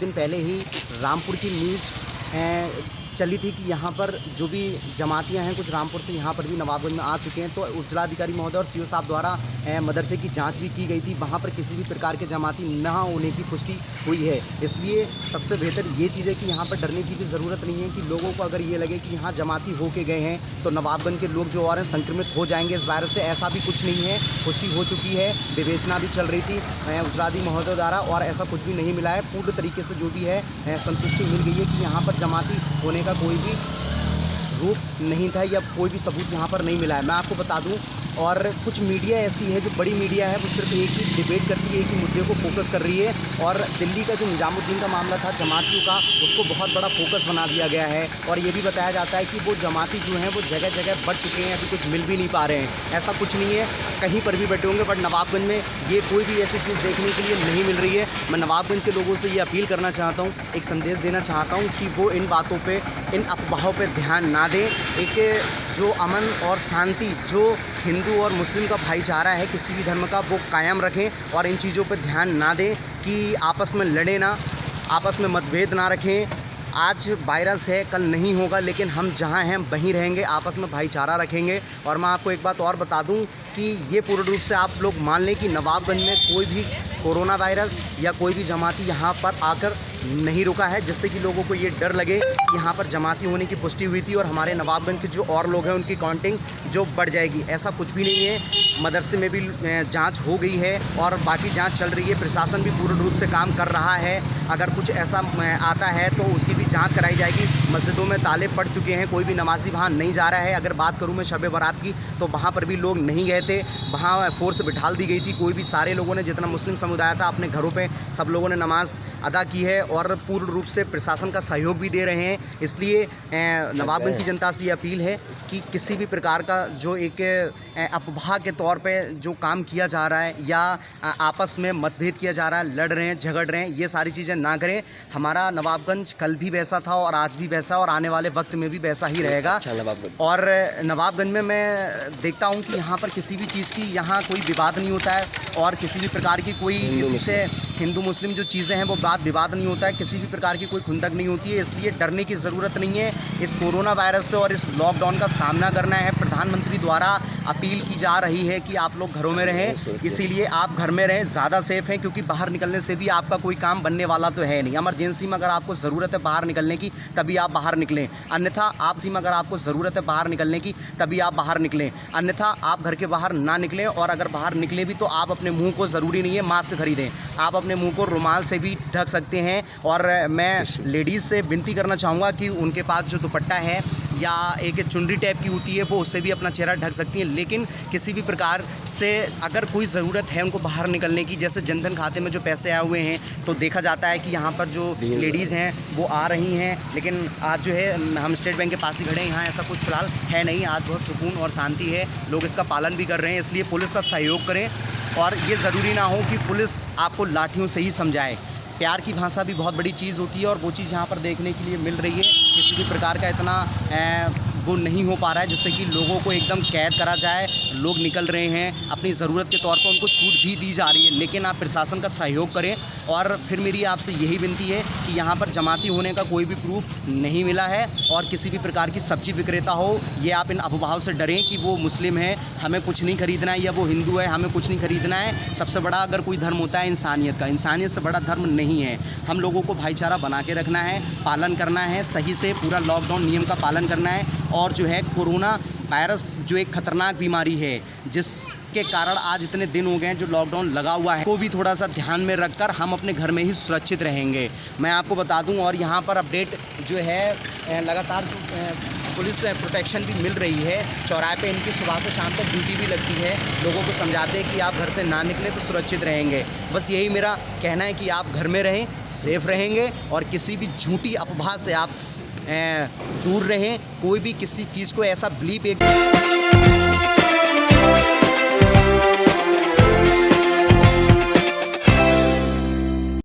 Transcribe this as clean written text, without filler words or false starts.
दिन पहले ही रामपुर की न्यूज़ चली थी कि यहाँ पर जो भी जमातियाँ हैं कुछ रामपुर से यहाँ पर भी नवाबगंज में आ चुके हैं। तो उपजिलाधिकारी महोदय और सीओ साहब द्वारा मदरसे की जांच भी की गई थी। वहाँ पर किसी भी प्रकार के जमाती न होने की पुष्टि हुई है। इसलिए सबसे बेहतर ये चीज़ है कि यहाँ पर डरने की भी ज़रूरत नहीं है कि लोगों को अगर ये लगे कि यहाँ जमाती हो के गए हैं तो नवाबगंज के लोग जो और हैं संक्रमित हो जाएंगे इस वायरस से। ऐसा भी कुछ नहीं है, पुष्टि हो चुकी है, विवेचना भी चल रही थी उपजिलाधिकारी महोदय द्वारा और ऐसा कुछ भी नहीं मिला है। पूर्ण तरीके से जो भी है संतुष्टि मिल गई है कि यहाँ पर जमाती होने का कोई भी रूप नहीं था या कोई भी सबूत यहाँ पर नहीं मिला है। मैं आपको बता दूं, और कुछ मीडिया ऐसी है जो बड़ी मीडिया है वो सिर्फ एक ही डिबेट करती है, एक ही मुद्दे को फोकस कर रही है। और दिल्ली का जो निजामुद्दीन का मामला था जमातियों का, उसको बहुत बड़ा फोकस बना दिया गया है। और ये भी बताया जाता है कि वो जमाती जो हैं वो जगह जगह बढ़ चुके हैं, अभी कुछ मिल भी नहीं पा रहे हैं। ऐसा कुछ नहीं है, कहीं पर भी बैठे होंगे, बट नवाबगंज में ये कोई भी ऐसी चीज़ देखने के लिए नहीं मिल रही है। मैं नवाबगंज के लोगों से ये अपील करना चाहता हूँ, एक संदेश देना चाहता हूँ कि वो इन बातों पर, इन अफवाहों पर ध्यान ना दें। एक जो अमन और शांति, जो हिंदू और मुस्लिम का भाईचारा है किसी भी धर्म का, वो कायम रखें और इन चीज़ों पर ध्यान ना दें कि आपस में लड़े ना, आपस में मतभेद ना रखें। आज वायरस है, कल नहीं होगा, लेकिन हम जहां हैं वहीं रहेंगे, आपस में भाईचारा रखेंगे। और मैं आपको एक बात और बता दूं कि ये पूर्ण रूप से आप लोग मान लें कि नवाबगंज में कोई भी कोरोना वायरस या कोई भी जमाती यहाँ पर आकर नहीं रुका है, जिससे कि लोगों को ये डर लगे कि यहाँ पर जमाती होने की पुष्टि हुई थी और हमारे नवाबगंज के जो और लोग हैं उनकी काउंटिंग जो बढ़ जाएगी। ऐसा कुछ भी नहीं है। मदरसे में भी जांच हो गई है और बाकी जांच चल रही है। प्रशासन भी पूर्ण रूप से काम कर रहा है। अगर कुछ ऐसा आता है तो उसकी भी जांच कराई जाएगी। मस्जिदों में ताले पड़ चुके हैं, कोई भी नमाजी वहाँ नहीं जा रहा है। अगर बात करूँ मैं शब बारात की, तो वहाँ पर भी लोग नहीं गए थे, वहाँ फोर्स बिठाल दी गई थी। कोई भी, सारे लोगों ने, जितना मुस्लिम समुदाय था, अपने घरों पे सब लोगों ने नमाज अदा की है और पूर्ण रूप से प्रशासन का सहयोग भी दे रहे हैं। इसलिए नवाबगंज की जनता से ये अपील है कि किसी भी प्रकार का जो एक अफवाह के तौर पे जो काम किया जा रहा है या आपस में मतभेद किया जा रहा है, लड़ रहे हैं, झगड़ रहे हैं, ये सारी चीज़ें ना करें। हमारा नवाबगंज कल भी वैसा था और आज भी वैसा और आने वाले वक्त में भी वैसा ही रहेगा। और नवाबगंज में मैं देखता हूँ कि यहाँ पर किसी भी चीज़ की यहाँ कोई विवाद नहीं होता है और किसी भी प्रकार की कोई किसी से हिंदू मुस्लिम जो चीज़ें हैं वो बात विवाद नहीं होता है, किसी भी प्रकार की कोई खुंदक नहीं होती है। इसलिए डरने की ज़रूरत नहीं है। इस कोरोना वायरस से और इस लॉकडाउन का सामना करना है। प्रधानमंत्री द्वारा अपील की जा रही है कि आप लोग घरों में रहें, इसीलिए आप घर में रहें, ज़्यादा सेफ हैं, क्योंकि बाहर निकलने से भी आपका कोई काम बनने वाला तो है नहीं। इमरजेंसी में अगर आपको ज़रूरत है बाहर निकलने की तभी आप बाहर निकलें, अन्यथा अगर आपको ज़रूरत है बाहर निकलने की तभी आप बाहर निकलें, अन्यथा आप घर के बाहर ना निकलें। और अगर बाहर निकलें भी तो आप अपने मुंह को, ज़रूरी नहीं है मास्क खरीदें, आप अपने मुंह को रुमाल से भी ढक सकते हैं। और मैं लेडीज़ से विनती करना चाहूँगा कि उनके पास जो दुपट्टा है या एक चुनरी टाइप की होती है वो उससे भी अपना चेहरा ढक सकती हैं। लेकिन किसी भी प्रकार से अगर कोई ज़रूरत है उनको बाहर निकलने की, जैसे जनधन खाते में जो पैसे आए हुए हैं, तो देखा जाता है कि यहाँ पर जो लेडीज़ हैं वो आ रही हैं। लेकिन आज जो है हम स्टेट बैंक के पास ही खड़े हैं, यहाँ ऐसा कुछ फ़िलहाल है नहीं। आज बहुत सुकून और शांति है, लोग इसका पालन भी कर रहे हैं। इसलिए पुलिस का सहयोग करें और ये ज़रूरी ना हो कि पुलिस आपको लाठियों से ही समझाए। प्यार की भाषा भी बहुत बड़ी चीज़ होती है और वो चीज़ यहाँ पर देखने के लिए मिल रही है। किसी भी प्रकार का इतना वो नहीं हो पा रहा है जिससे कि लोगों को एकदम कैद करा जाए। लोग निकल रहे हैं, अपनी ज़रूरत के तौर पर उनको छूट भी दी जा रही है, लेकिन आप प्रशासन का सहयोग करें। और फिर मेरी आपसे यही विनती है कि यहाँ पर जमाती होने का कोई भी प्रूफ नहीं मिला है और किसी भी प्रकार की सब्जी विक्रेता हो, ये आप इन अफवाहों से डरें कि वो मुस्लिम है हमें कुछ नहीं खरीदना है या वो हिंदू है हमें कुछ नहीं खरीदना है। सबसे बड़ा अगर कोई धर्म होता है इंसानियत का, इंसानियत से बड़ा धर्म नहीं है। हम लोगों को भाईचारा बना के रखना है, पालन करना है, सही से पूरा लॉकडाउन नियम का पालन करना है। और जो है कोरोना वायरस जो एक ख़तरनाक बीमारी है जिसके कारण आज इतने दिन हो गए हैं जो लॉकडाउन लगा हुआ है, को भी थोड़ा सा ध्यान में रखकर हम अपने घर में ही सुरक्षित रहेंगे। मैं आपको बता दूं, और यहाँ पर अपडेट जो है लगातार पुलिस प्रोटेक्शन भी मिल रही है। चौराहे पे इनकी सुबह से शाम तक ड्यूटी भी लगती है, लोगों को समझाते हैं कि आप घर से ना निकलें तो सुरक्षित रहेंगे। बस यही मेरा कहना है कि आप घर में रहें, सेफ़ रहेंगे और किसी भी झूठी अफवाह से आप दूर रहें। कोई भी किसी चीज़ को ऐसा बिलीव